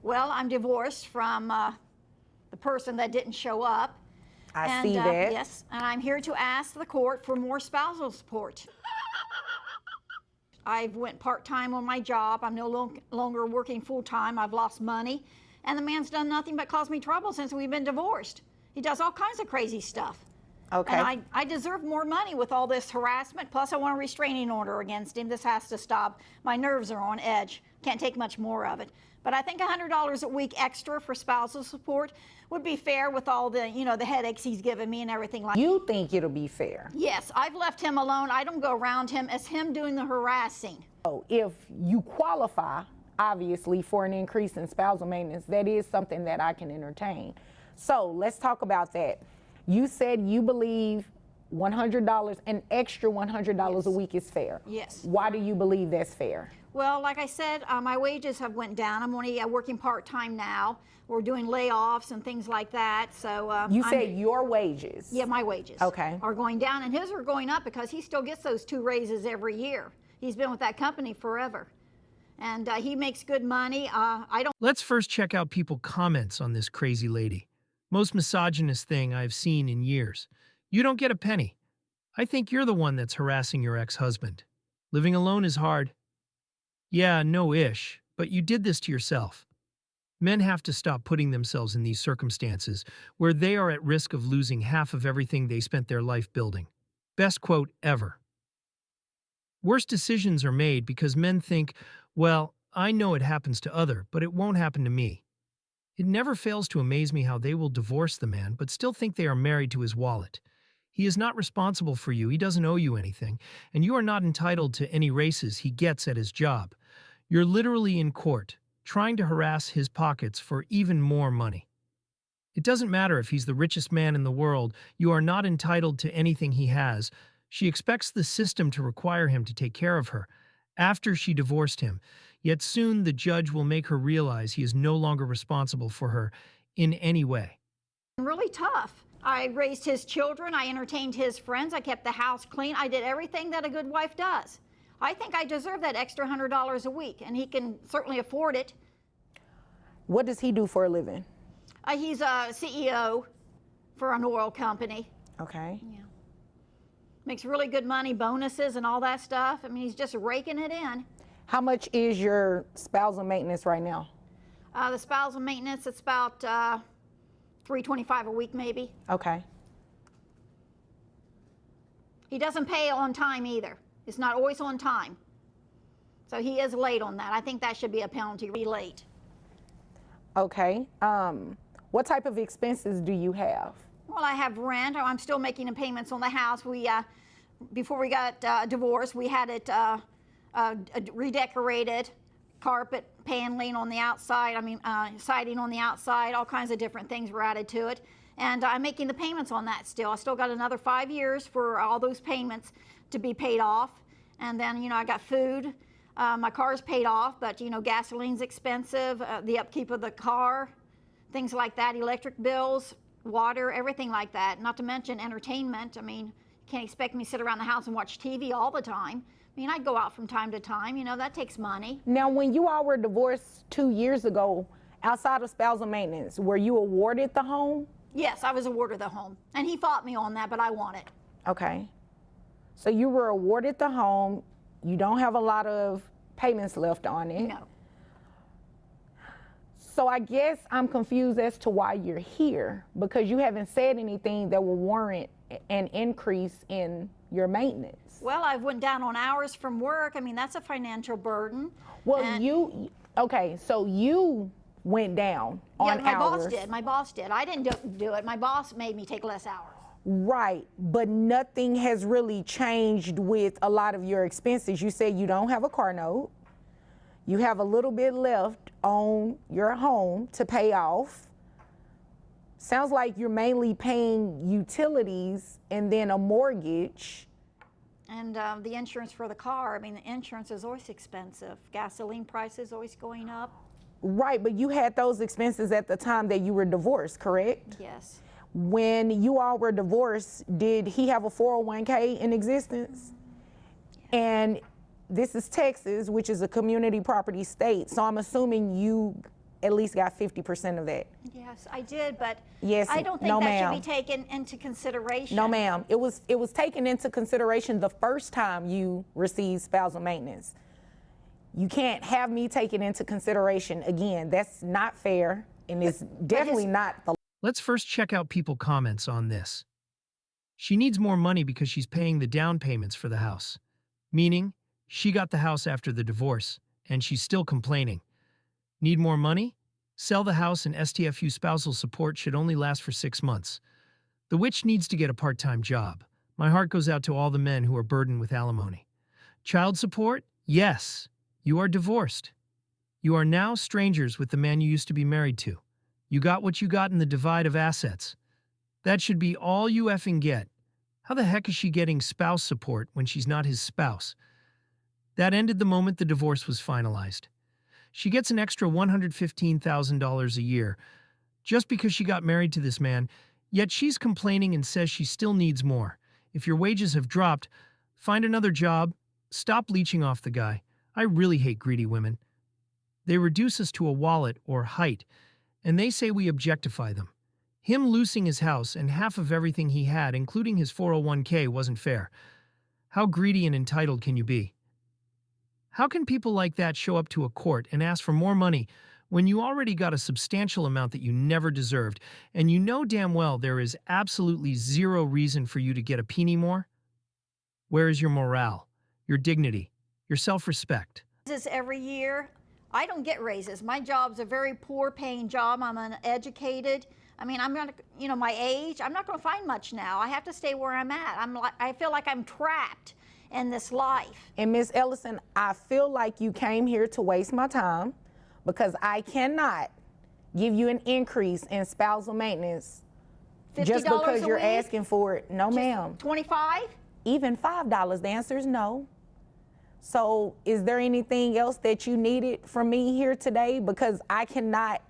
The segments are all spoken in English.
Well, I'm divorced from the person that didn't show up. I see that. Yes, and I'm here to ask the court for more spousal support. I've went part-time on my job. I'm no longer working full-time. I've lost money. And the man's done nothing but cause me trouble since we've been divorced. He does all kinds of crazy stuff. Okay. And I deserve more money with all this harassment. Plus, I want a restraining order against him. This has to stop. My nerves are on edge. Can't take much more of it. But I think $100 a week extra for spousal support would be fair with all the, the headaches he's given me and everything like that. You think it'll be fair? Yes, I've left him alone. I don't go around him. It's him doing the harassing. So if you qualify, obviously, for an increase in spousal maintenance, that is something that I can entertain. So let's talk about that. You said you believe $100, an extra $100 a week is fair. Yes. Why do you believe that's fair? Well, like I said, my wages have went down. I'm only working part-time now. We're doing layoffs and things like that. So you said your wages? Yeah, my wages. Okay. Are going down, and his are going up because he still gets those 2 raises every year. He's been with that company forever, and he makes good money. I don't. Let's first check out people's comments on this crazy lady. Most misogynist thing I've seen in years. You don't get a penny. I think you're the one that's harassing your ex-husband. Living alone is hard. Yeah, no-ish, but you did this to yourself. Men have to stop putting themselves in these circumstances where they are at risk of losing half of everything they spent their life building. Best quote ever. Worst decisions are made because men think, well, I know it happens to other, but it won't happen to me. It never fails to amaze me how they will divorce the man but still think they are married to his wallet. He is not responsible for you, he doesn't owe you anything, and you are not entitled to any raises he gets at his job. You're literally in court, trying to harass his pockets for even more money. It doesn't matter if he's the richest man in the world, you are not entitled to anything he has. She expects the system to require him to take care of her after she divorced him, yet soon the judge will make her realize he is no longer responsible for her in any way. Really tough. I raised his children, I entertained his friends, I kept the house clean, I did everything that a good wife does. I think I deserve that extra $100 a week, and he can certainly afford it. What does he do for a living? He's a CEO for an oil company. Okay. Yeah. Makes really good money, bonuses and all that stuff. I mean, he's just raking it in. How much is your spousal maintenance right now? The spousal maintenance, it's about $325 a week maybe. Okay. He doesn't pay on time either. It's not always on time. So he is late on that. I think that should be a penalty, be late. Okay. What type of expenses do you have? Well, I have rent. I'm still making the payments on the house. We, before we got divorced, we had it redecorated, carpet paneling on the outside, siding on the outside, all kinds of different things were added to it. And I'm making the payments on that still. I still got another 5 years for all those payments to be paid off. And then, I got food. My car's paid off, but, gasoline's expensive, the upkeep of the car, things like that, electric bills, water, everything like that. Not to mention entertainment. I mean, you can't expect me to sit around the house and watch TV all the time. I mean, I'd go out from time to time, that takes money. Now, when you all were divorced 2 years ago, outside of spousal maintenance, were you awarded the home? Yes, I was awarded the home. And he fought me on that, but I won it. Okay. So you were awarded the home. You don't have a lot of payments left on it. No. So I guess I'm confused as to why you're here, because you haven't said anything that will warrant an increase in your maintenance. Well, I went down on hours from work. I mean, that's a financial burden. Well, okay, so you went down on hours. Yeah, my boss did. My boss did. I didn't do it. My boss made me take less hours. Right, but nothing has really changed with a lot of your expenses. You said you don't have a car note. You have a little bit left on your home to pay off. Sounds like you're mainly paying utilities and then a mortgage. And the insurance for the car, I mean, the insurance is always expensive. Gasoline prices always going up. Right, but you had those expenses at the time that you were divorced, correct? Yes. When you all were divorced, did he have a 401k in existence? Yeah. And this is Texas, which is a community property state, so I'm assuming you at least got 50% of that. Yes, I did, but Yes, I don't think no, that ma'am. should be taken into consideration. No, ma'am. It was taken into consideration the first time you received spousal maintenance. You can't have me take it into consideration again. That's not fair, and it's definitely not the Let's first check out people comments on this. She needs more money because she's paying the down payments for the house. Meaning, she got the house after the divorce, and she's still complaining. Need more money? Sell the house and STFU spousal support should only last for 6 months. The witch needs to get a part-time job. My heart goes out to all the men who are burdened with alimony. Child support? Yes. You are divorced. You are now strangers with the man you used to be married to. You got what you got in the divide of assets. That should be all you effing get. How the heck is she getting spouse support when she's not his spouse? That ended the moment the divorce was finalized. She gets an extra $115,000 a year just because she got married to this man, yet she's complaining and says she still needs more. If your wages have dropped, find another job. Stop leeching off the guy. I really hate greedy women. They reduce us to a wallet or height, and they say we objectify them. Him losing his house and half of everything he had, including his 401k, wasn't fair. How greedy and entitled can you be? How can people like that show up to a court and ask for more money when you already got a substantial amount that you never deserved, and you know damn well there is absolutely zero reason for you to get a penny more? Where is your morale, your dignity, your self-respect? Raises every year. I don't get raises. My job's a very poor paying job. I'm uneducated. I mean, I'm not, my age, I'm not going to find much now. I have to stay where I'm at. I feel like I'm trapped in this life. And Ms. Ellison, I feel like you came here to waste my time because I cannot give you an increase in spousal maintenance just $50 because a you're week? asking for it. No, ma'am. 25? Even $5. The answer is no. So is there anything else that you needed from me here today? Because I cannot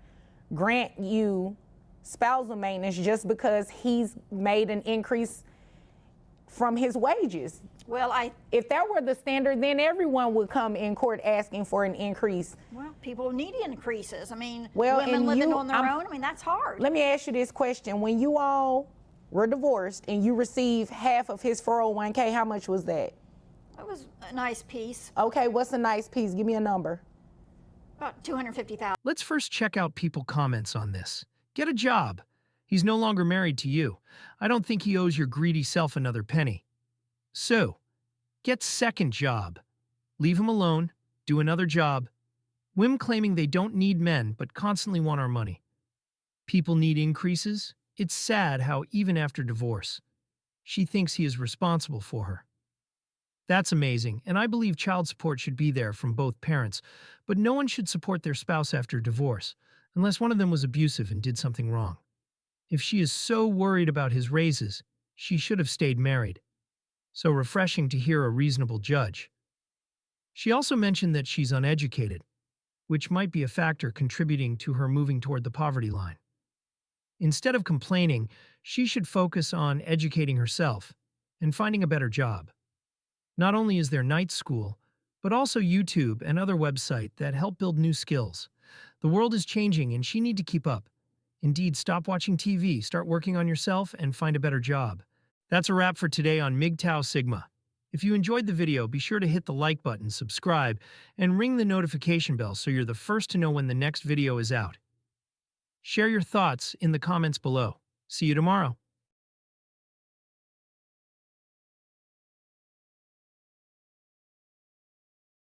grant you spousal maintenance just because he's made an increase from his wages. Well, If that were the standard, then everyone would come in court asking for an increase. people need increases. I mean, Well, women and living you- on their own, I mean, that's hard. Let me ask you this question. When you all were divorced and you received half of his 401k, how much was that? It was a nice piece, Okay, what's a nice piece? Give me a number. about $250,000. Let's first check out people comments on this. Get a job. He's no longer married to you. I don't think he owes your greedy self another penny. So, get second job. Leave him alone. Do another job. Women claiming they don't need men but constantly want our money. People need increases. It's sad how even after divorce, she thinks he is responsible for her. That's amazing, and I believe child support should be there from both parents, but no one should support their spouse after divorce, unless one of them was abusive and did something wrong. If she is so worried about his raises, she should have stayed married. So refreshing to hear a reasonable judge. She also mentioned that she's uneducated, which might be a factor contributing to her moving toward the poverty line. Instead of complaining, she should focus on educating herself and finding a better job. Not only is there night school, but also YouTube and other websites that help build new skills. The world is changing and she needs to keep up. Indeed, stop watching TV, start working on yourself, and find a better job. That's a wrap for today on mgtow Sigma. If you enjoyed the video, be sure to hit the like button, subscribe, and ring the notification bell so you're the first to know when the next video is out. Share your thoughts in the comments below. See you tomorrow.